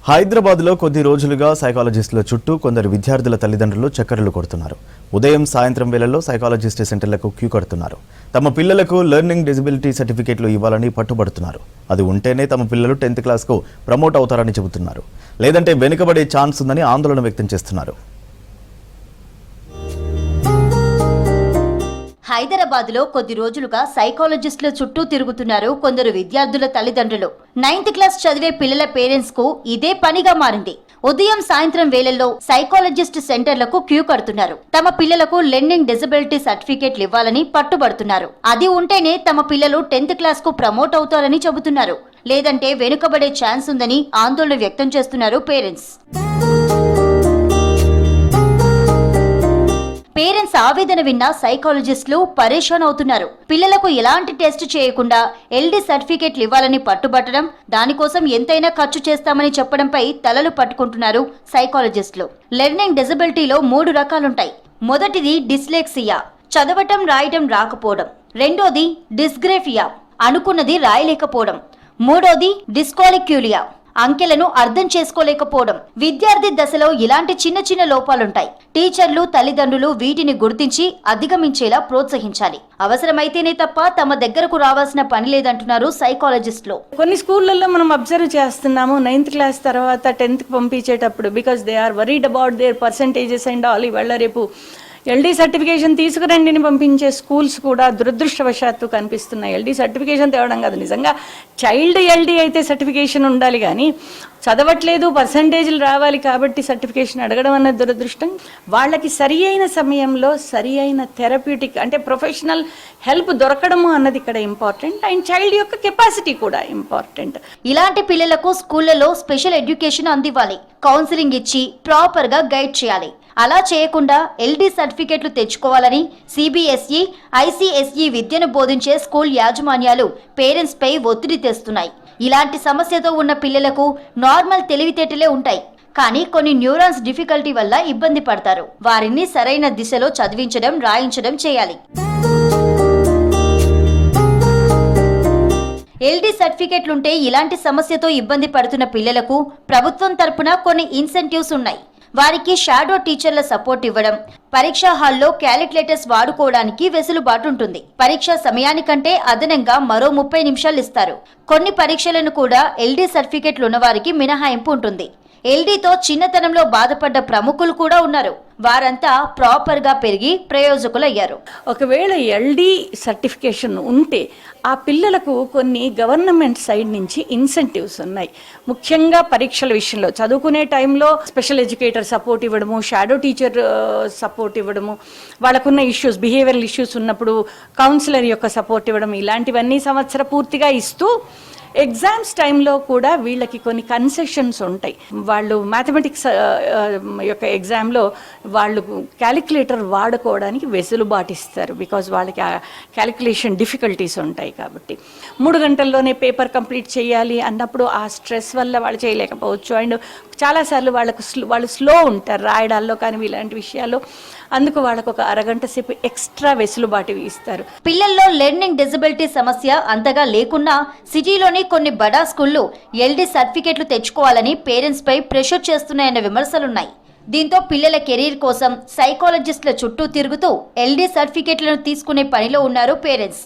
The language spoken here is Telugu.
హైదరాబాద్లో కొద్ది రోజులుగా సైకాలజిస్టుల చుట్టూ కొందరు విద్యార్థుల తల్లిదండ్రులు చక్కర్లు కొడుతున్నారు. ఉదయం సాయంత్రం వేళల్లో సైకాలజిస్ట్ సెంటర్లకు క్యూ కడుతున్నారు. తమ పిల్లలకు లెర్నింగ్ డిజబిలిటీ సర్టిఫికేట్లు ఇవ్వాలని పట్టుబడుతున్నారు. అది ఉంటేనే తమ పిల్లలు 10th క్లాస్కు ప్రమోట్ అవుతారని చెబుతున్నారు. లేదంటే వెనుకబడే ఛాన్స్ ఉందని ఆందోళన వ్యక్తం చేస్తున్నారు. హైదరాబాద్ లో కొద్ది రోజులుగా సైకాలజిస్టుల చుట్టూ తిరుగుతున్నారు కొందరు విద్యార్థుల తల్లిదండ్రులు. 9th క్లాస్ చదివే పిల్లల పేరెంట్స్ కు ఇదే పనిగా మారింది. ఉదయం సాయంత్రం వేళల్లో సైకాలజిస్ట్ సెంటర్లకు క్యూ కడుతున్నారు. తమ పిల్లలకు లెర్నింగ్ డిజబిలిటీ సర్టిఫికేట్లు ఇవ్వాలని పట్టుబడుతున్నారు. అది ఉంటేనే తమ పిల్లలు 10th క్లాస్ కు ప్రమోట్ అవుతారని చెబుతున్నారు. లేదంటే వెనుకబడే ఛాన్స్ ఉందని ఆందోళన వ్యక్తం చేస్తున్నారు పేరెంట్స్. పేరెంట్స్ ఆవేదన విన్న సైకాలజిస్టులు పరేషాన్ అవుతున్నారు. పిల్లలకు ఎలాంటి టెస్ట్ చేయకుండా ఎల్డీ సర్టిఫికేట్లు ఇవ్వాలని పట్టుబట్టడం, దానికోసం ఎంతైనా ఖర్చు చేస్తామని చెప్పడంపై తలలు పట్టుకుంటున్నారు సైకాలజిస్టులు. లెర్నింగ్ డిజబిలిటీలో 3 రకాలుంటాయి. మొదటిది డిస్లెక్సియా, చదవటం రాయటం రాకపోవడం. రెండోది డిస్గ్రేఫియా, అనుకున్నది రాయలేకపోవడం. మూడోది డిస్కాలిక్యూలియా, అంకెలను అర్థం చేసుకోలేకపోవడం. విద్యార్థి దశలో ఇలాంటి చిన్న చిన్న లోపాలుంటాయి. టీచర్లు, తల్లిదండ్రులు వీటిని గుర్తించి అధిగమించేలా ప్రోత్సహించాలి. అవసరమైతేనే తప్ప తమ దగ్గరకు రావాల్సిన పని లేదంటున్నారు సైకాలజిస్టులు. కొన్ని స్కూళ్ళల్లో మనం అబ్జర్వ్ చేస్తున్నాము, 9th క్లాస్ తర్వాత 10th పంపించేటప్పుడు because they are worried about their percentages and all, ఇవాళ రేపు ఎల్డీ సర్టిఫికేషన్ తీసుకురండిని పంపించే స్కూల్స్ కూడా దురదృష్టవశాత్తు కనిపిస్తున్నాయి. ఎల్డీ సర్టిఫికేషన్ తేవడం కాదు, నిజంగా చైల్డ్ ఎల్డీ అయితే సర్టిఫికేషన్ ఉండాలి, కానీ చదవట్లేదు పర్సంటేజ్లు రావాలి కాబట్టి సర్టిఫికేషన్ అడగడం అన్నది దురదృష్టం. వాళ్ళకి సరి అయిన సమయంలో సరి అయిన థెరప్యూటిక్ అంటే ప్రొఫెషనల్ హెల్ప్ దొరకడము అన్నది ఇక్కడ ఇంపార్టెంట్. అండ్ చైల్డ్ యొక్క కెపాసిటీ కూడా ఇంపార్టెంట్. ఇలాంటి పిల్లలకు స్కూళ్లలో స్పెషల్ ఎడ్యుకేషన్ అందివ్వాలి. కౌన్సిలింగ్ ఇచ్చి ప్రాపర్ గా గైడ్ చేయాలి. అలా చేయకుండా ఎల్డీ సర్టిఫికేట్లు తెచ్చుకోవాలని సిబిఎస్ఈ, ఐసిఎస్ఈ విద్యను బోధించే స్కూల్ యాజమాన్యాలు పేరెంట్స్ పై ఒత్తిడి తెస్తున్నాయి. ఇలాంటి సమస్యతో ఉన్న పిల్లలకు నార్మల్ తెలివితేటలే ఉంటాయి, కానీ కొన్ని న్యూరాన్స్ డిఫికల్టీ వల్ల ఇబ్బంది పడతారు. వారిని సరైన దిశలో చదివించడం, రాయించడం చేయాలి. ఎల్డీ సర్టిఫికేట్లుంటే ఇలాంటి సమస్యతో ఇబ్బంది పడుతున్న పిల్లలకు ప్రభుత్వం తరపున కొన్ని ఇన్సెంటివ్స్ ఉన్నాయి. వారికి షాడో టీచర్ల సపోర్ట్ ఇవ్వడం, పరీక్షా హాల్లో క్యాలిక్యులేటర్స్ వాడుకోవడానికి వెసులుబాటు ఉంటుంది. పరీక్ష సమయానికంటే అదనంగా మరో 30 నిమిషాలు ఇస్తారు. కొన్ని పరీక్షలను కూడా ఎల్డీ సర్టిఫికెట్లు ఉన్న వారికి మినహాయింపు ఉంటుంది. ఎల్డీతో చిన్నతనంలో బాధపడ్డ ప్రముఖులు కూడా ఉన్నారు. వారంతా ప్రాపర్ గా పెరిగి ప్రయోజకులయ్యారు. ఒకవేళ ఎల్డీ సర్టిఫికేషన్ ఉంటే ఆ పిల్లలకు కొన్ని గవర్నమెంట్ సైడ్ నుంచి ఇన్సెంటివ్స్ ఉన్నాయి. ముఖ్యంగా పరీక్షల విషయంలో చదువుకునే టైంలో స్పెషల్ ఎడ్యుకేటర్ సపోర్ట్ ఇవ్వడము, షాడో టీచర్ సపోర్ట్ ఇవ్వడము, వాళ్ళకున్న ఇష్యూస్ బిహేవియరల్ ఇష్యూస్ ఉన్నప్పుడు కౌన్సిలర్ యొక్క సపోర్ట్ ఇవ్వడం, ఇలాంటివన్నీ సంవత్సర పూర్తిగా ఇస్తూ ఎగ్జామ్స్ టైంలో కూడా వీళ్ళకి కొన్ని కన్సెషన్స్ ఉంటాయి. వాళ్ళు మ్యాథమెటిక్స్ యొక్క ఎగ్జామ్లో వాళ్ళు క్యాలిక్యులేటర్ వాడుకోవడానికి వెసులుబాటు ఇస్తారు. బికాజ్ వాళ్ళకి ఆ క్యాలిక్యులేషన్ డిఫికల్టీస్ ఉంటాయి కాబట్టి 3 గంటల్లోనే పేపర్ కంప్లీట్ చేయాలి అన్నప్పుడు ఆ స్ట్రెస్ వల్ల వాళ్ళు చేయలేకపోవచ్చు. అండ్ చాలాసార్లు వాళ్ళు స్లో ఉంటారు రాయడాల్లో, కానీ ఇలాంటి విషయాల్లో అందుకు వాళ్ళకు ఒక అరగంట సేపు ఎక్స్ట్రా వెసులుబాటు ఇస్తారు. పిల్లల్లో లెర్నింగ్ డిజబిలిటీ సమస్య అంతగా లేకున్నా సిటీలోని కొన్ని బడా స్కూళ్లు ఎల్డీ సర్టిఫికేట్లు తెచ్చుకోవాలని పేరెంట్స్ పై ప్రెషర్ చేస్తున్నాయన్న విమర్శలున్నాయి. దీంతో పిల్లల కెరీర్ కోసం సైకాలజిస్టుల చుట్టూ తిరుగుతూ ఎల్డీ సర్టిఫికేట్లను తీసుకునే పనిలో ఉన్నారు పేరెంట్స్.